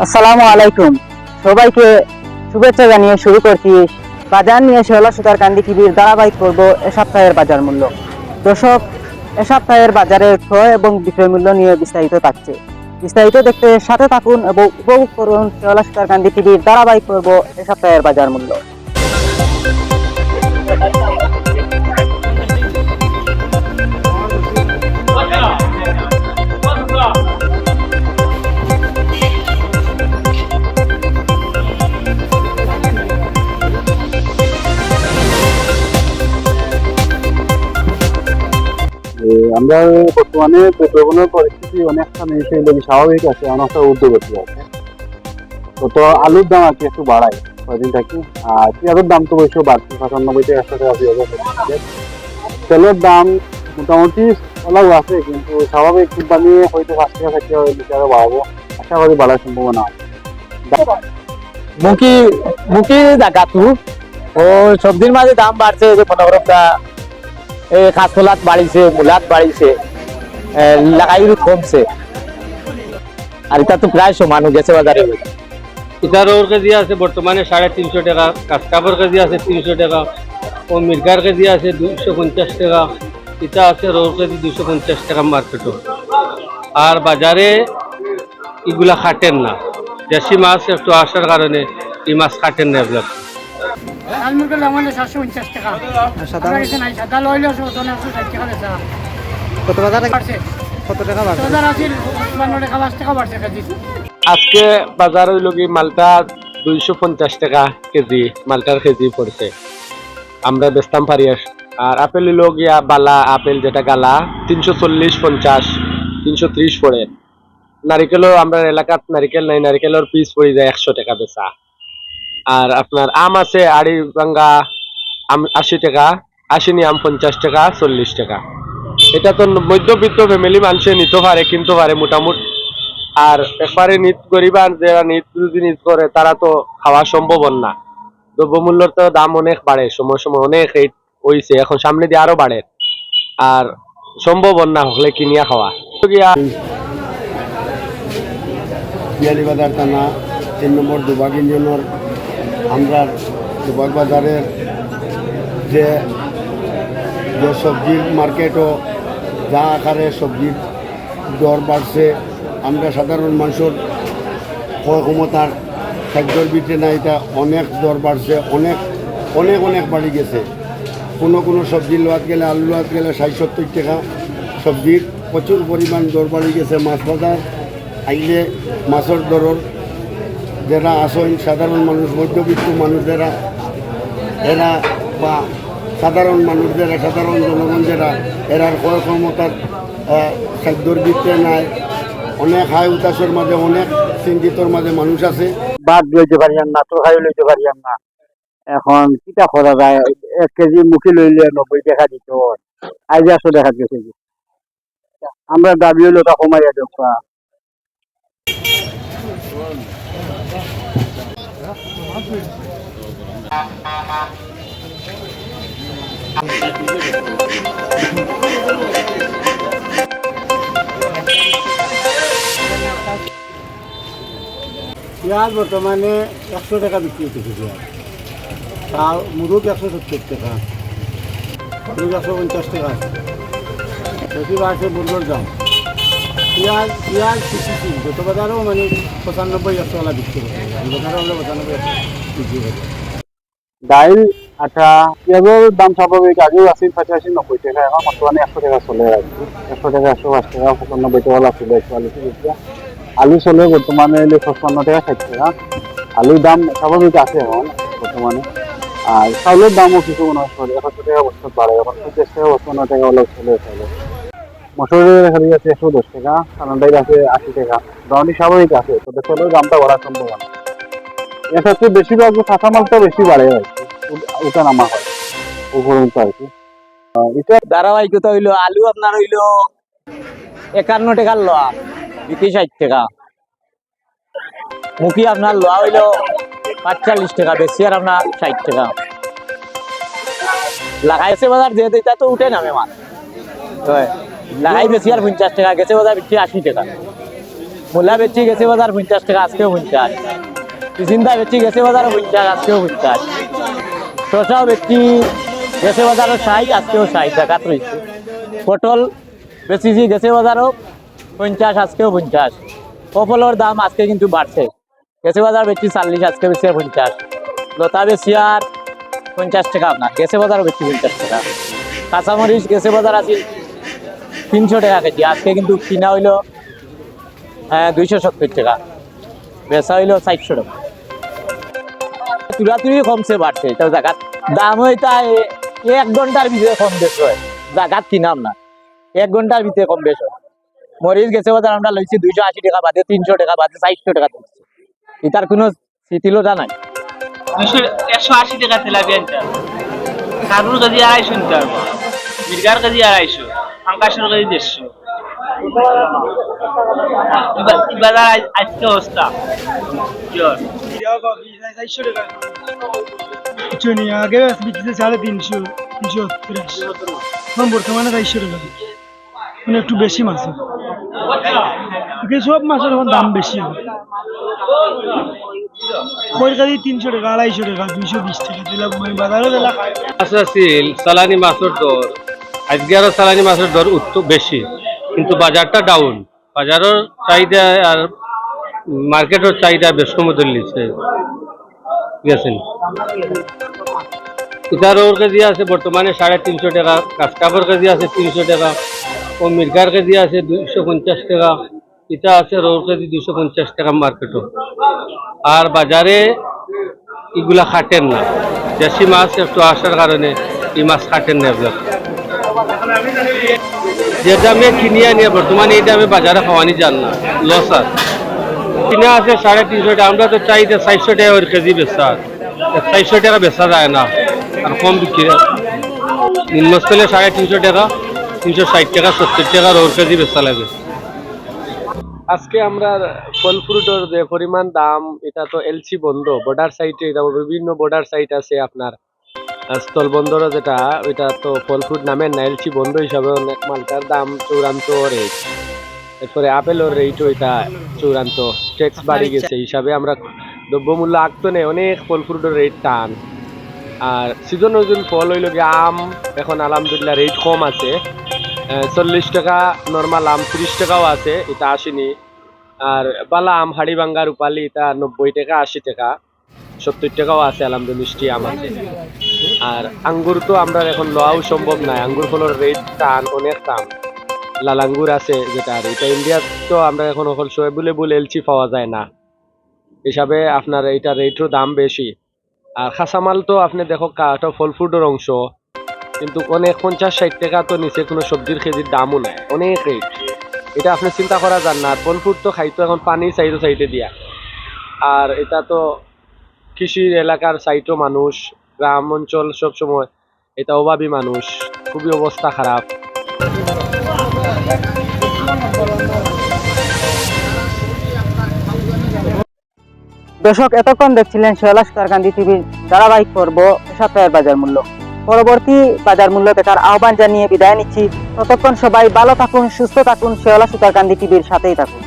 আসসালামু আলাইকুম, সবাইকে শুভেচ্ছা জানিয়ে শুরু করছি বাজার নিয়ে শেওলা সুতারকান্দি টিভির ধারাবাহিক পর্ব এ সপ্তাহের বাজার মূল্য। দর্শক, এ সপ্তাহের বাজারের ক্রয় এবং বিক্রয় মূল্য নিয়ে বিস্তারিত থাকছে। বিস্তারিত দেখতে সাথে থাকুন এবং উপভোগ করুন শেওলা সুতারকান্দি টিভির ধারাবাহিক পর্ব এ সপ্তাহের বাজার মূল্য। আমরা বর্তমানে পেট্রোলের পরিস্থিতি অনেকখানি সেই লোক স্বাভাবিক আছে, অনেকটা ঊর্ধ্বগতি আছে। তো আলুর দাম আর কি একটু বাড়ায় কয়েকদিন থাকি। আর পেঁয়াজের দাম তো অবশ্য বাড়ছে, 95 থেকে 100 টাকা পেঁয়াজ আছে। তেলের দাম মোটামুটি ভালো আছে, কিন্তু স্বাভাবিক কোম্পানি হয়তো 5 টাকা থেকে আরো বাড়াবো, আশা করি বাড়ার সম্ভাবনা আছে। মুখী দেখাতু ও সবজির মাঝে দাম বাড়ছে, যে ফটাফটা কাঁচকলাত বাড়িছে, মূলাত বাড়িছে, লাগাইরু কমছে। আর এটা তো প্রায় সমান গেছে বাজারে। ইটার কেজি আছে বর্তমানে 350 টাকা, কাঁচকাপড় কেজি আছে 300 টাকা, ও মির্গার কেজি আছে 250 টাকা, ইটা আছে রোর কেজি 250 টাকা মার্কেটও। আর বাজারে এগুলা খাটেন না, দেশি মাছ একটু আসার কারণে এই মাছ খাটেন না এগুলা। আলমুরগুলো আমাদের 750 টাকা, সাদা নাই, সাদা লইলে 760 টাকা বেচা। কত বাজার বাড়ছে, কত টাকা বাড়ছে? বাজার আছে 52 টাকা, 5 টাকা বাড়ছে কেজি। আজকে বাজার হইল কি মালটা 250 টাকা কেজি, মালটার কেজি পড়ছে। আমরা বেচতাম পারি। আর আপেল হইল গিয়া বালা আপেল, যেটা গালা 340, 50, 330 পড়ে। নারিকেলও আমরা এলাকাত নারিকেল নাই, নারিকেলের পিস পড়ে যায় 100 টাকা বেচা। আর আপনার আম আছে আড়ি ভাঙ্গা আম 80 টাকা, 80 নি আম 50 টাকা, 40 টাকা। এটা তো মধ্যবিত্ত ফ্যামিলি মানুষে নিতে পারে, কিনতে পারে মোটামুটি। আর একবারে নিত গরিবান যারা নিত যদি নিত করে তারা তো খাওয়া সম্ভব না। দ্রব্যমূল্যের তো দাম অনেক বাড়ে, সময় সময় অনেক রেট হইছে, এখন সামনে দিয়ে আরো বাড়ে। আর সম্ভব না হলে কিনিয়া খাওয়া। বিয়ানীবাজার থানা 3 নম্বর দুবাগ ইউনিয়নের আমরা দুবাগ বাজারের যে সবজির মার্কেটও যা আকারে সবজির দর বাড়ছে, আমরা সাধারণ মানুষের ক্রয় ক্ষমতার খাদ্যর ভিতরে না, এটা অনেক দর বাড়ছে, অনেক অনেক অনেক বাড়ি গেছে। কোনো সবজি লোয়াত গেলে, আলু লোয়াত গেলে 60-70 টাকা সবজির প্রচুর পরিমাণ দর বাড়ি গেছে। মাছ বাজার আইলে মাছের দরর যারা আসেন সাধারণ মানুষ, মধ্যবিত্ত মানুষ যারা, এরা বা সাধারণ মানুষ যারা, সাধারণ জনগণ যারা, এরার ক্রয় ক্ষমতার খাদ্যর ভিতরে নাই, অনেক হাই উতাসের মাঝে, অনেক চিন্তিতর মাঝে মানুষ আছে। বাদ লইতে পারিয়াম না, তরকারি লইতে পারিয়াম না। এখন কিটা করা যায়? 1 কেজি মুখি লইলে 90 টাকা দিত, আজ 100 টাকা গেছে। আমরা দাবি হইলো তা কমাইয়া দেব। পেঁয়াজ বর্তমানে 100 টাকা বিক্রি হতেছে পেঁয়াজ, তার মুরুগ 170 টাকা, মুরুগ 150 টাকা আছে। বেশি বাড়ছে মুরগের দাম। পেঁয়াজ শিখেছি যত বাজারও মানে 95-100 টাকা বিক্রি করতে হবে, বাজারও হলে 95 বিক্রি করতে হবে। ডাইল আটা পেঁয়াজের দাম স্বাভাবিক, আগেও আছে 85-90 টাকা, এখন বর্তমানে 100 টাকা চলে আর কি। 100 টাকা, 105 টাকা, 95 টাকা ছিল কোয়ালিটি বেশি। আলু চলে বর্তমানে 55 টাকা, 60 টাকা। আলুর দাম স্বাভাবিক আছে এখন বর্তমানে। আর চাউলের দামও কিছু 71 টাকা বছর বাড়ে, এখন 50 টাকা, 55 টাকা হলে চলে চাউল। মসুরের খালি আছে 110 টাকা, কানাডাইল আছে 80 টাকা। দামটি স্বাভাবিক আছে, তবে চাউলের দামটা বাড়ার সম্ভাবনা। এর সাথে বেশিরভাগ কাঁচামালটা বেশি বাড়ে আর কি, ওটা নামা হয় উপরন্ত আর কি। এটা ধারাবাহিকতা হইলো আলু আপনার হইলো 51 টাকার লোয়া, বিক্রি 60 টাকা। মুখী আপনার লোয়া হইলো 45 টাকা, বেশি আর আপনার 60 টাকা। লাগাইছে বাজার যেহেতু এটা তো উঠে নামে মাছ, লাগাই বেশি আর 50 টাকা, গেছে বাজার বিক্রি 80 টাকা। মূলা বেচি গেছে বাজার 50 টাকা, আজকেও 50। চিন্তা বেচি গেছে বাজার 50, আজকেও 50। শসাও বেচি গেছে বাজারও 60, আজকেও 60 টাকা রয়েছে। পটল বেচি গেছে বাজারও 50, আজকেও 50। পটলের দাম আজকে কিন্তু বাড়ছে, গেছে বাজার বেচি 40, আজকে বেচি 50। লতা বেচি আর 50 টাকা, আপনার গেছে বাজারও বেচি 50 টাকা। কাঁচামরিচ গেছে বাজার আছে 300 টাকা কেজি, আজকে কিন্তু কিনা হইলো 270 টাকা, বেচা হইলো 400 টাকা। তুলাতুলি কমছে বাড়ছে, এটা জায়গাত দাম হইতা 1 ঘন্টার ভিতরে কম বেশ হয়, জায়গাত কিনাম না 1 ঘন্টার ভিতরে কম বেশ হয়। মরিচ গেছে বাজার আমরা লইছি 280 টাকা বাদে, 300 টাকা বাদে 400 টাকা দিচ্ছি, এটার কোনো শিথিলতা নাই। 180 টাকা তেলাপিয়াটা, কারুর কেজি 250 নিতে পারবো, মির্গার কেজি 250, পাঙ্কাশের কেজি 150। বাজার আজকে অবস্থা আগে বিক্রিতে 350, 330, বর্তমানে 400 টাকা, মানে একটু বেশি মাছ। সব মাছের এখন দাম বেশি, কই কেজি 300 টাকা, 250 টাকা, 220 টাকা দিলা, বাজারে দিলা মাছ আছিল চালানি মাছের দর, আজকে আরো চালানি মাছের দর উত্তর বেশি, কিন্তু বাজারটা ডাউন। বাজারের চাহিদা আর মার্কেটের চাহিদা বেশ সমতুল্য নিচ্ছে, ঠিক আছে। ইটার কেজি আছে বর্তমানে 350 টাকা, কাঁচকাপের কেজি আছে 300 টাকা, ও মির্গার কেজি আছে 250 টাকা, ইটা আছে রোর কেজি 250 টাকা মার্কেটও। আর বাজারে এগুলা খাটেন না, দেশি মাছ একটু আসার কারণে এই মাছ খাটেন না। এগুলো যে দামে কিনে আনিয়ে বর্তমানে এই দামে বাজারে খাওয়ানি যান না, লস আছে। কিনা আছে 350 টাকা, আমরা তো চাই যে 400 টাকা ওর কেজি বেচা, 400 টাকা বেচা যায় না, আর কম বিক্রি নিম্নস্থলে 350 টাকা, 360 টাকা, 70 টাকা ওর কেজি বেচা লাগে। আজকে আমরা ফল ফ্রুটের যে পরিমাণ দাম, এটা তো এলসি বন্ধ, বর্ডার সাইটে বিভিন্ন বর্ডার সাইট আছে আপনার, স্থল বন্দরও যেটা, ওইটা তো ফল ফ্রুট নামের না, এলসি বন্ধ হিসাবে অনেক মালটার দাম 54 রেট। এরপরে আপেলের রেট ওইটা 54, ট্যাক্স বাড়ি গেছে হিসাবে আমরা দ্রব্যমূল্য আঁকতো নেই, অনেক ফল ফ্রুটের রেট টান। আর সিজন ওজন ফল হইল গিয়ে আম, এখন আলহামদুলিল্লাহ রেট কম আছে, 40 টাকা নর্মাল আম, 30 টাকাও আছে, এটা আসেনি। আর বালা আম হাড়ি ভাঙ্গা রূপালি এটা 90 টাকা, 80 টাকা, 70 টাকাও আছে, আলহামদুলিল্লাহ মিষ্টি আম আছে। আর আঙ্গুর তো আমরা এখন লওয়াও সম্ভব নয়, আঙ্গুর ফলের রেট টান, অনেক দাম। লাল আঙ্গুর আছে যেটা, আর এটা ইন্ডিয়া তো আমরা এখন ওখানে সোয়েবুলেবুল এলচি পাওয়া যায় না হিসাবে, আপনার এইটা রেটও দাম বেশি। আর কাঁচামাল তো আপনি দেখো কাটা ফল ফ্রুটের অংশ, কিন্তু অনেক 50-60 টাকা তো নিচে কোনো সবজির কেজির দামও নেই, অনেক রেট, এটা আপনি চিন্তা করা যান না। আর ফল ফ্রুট তো খাইতো এখন পানি সাইডে দিয়া, আর এটা তো কৃষির এলাকার সাইটও মানুষ, গ্রাম অঞ্চল সবসময় এটা অভাবী মানুষ, খুবই অবস্থা খারাপ। দর্শক, এতক্ষণ দেখছিলেন শেওলা সুতারকান্দি টিভির ধারাবাহিক পর্ব সপ্তাহের বাজার মূল্য। পরবর্তী বাজার মূল্য দেখার আহ্বান জানিয়ে বিদায় নিচ্ছি। ততক্ষণ সবাই ভালো থাকুন, সুস্থ থাকুন, শেওলা সুতারকান্দি টিভির সাথেই থাকুন।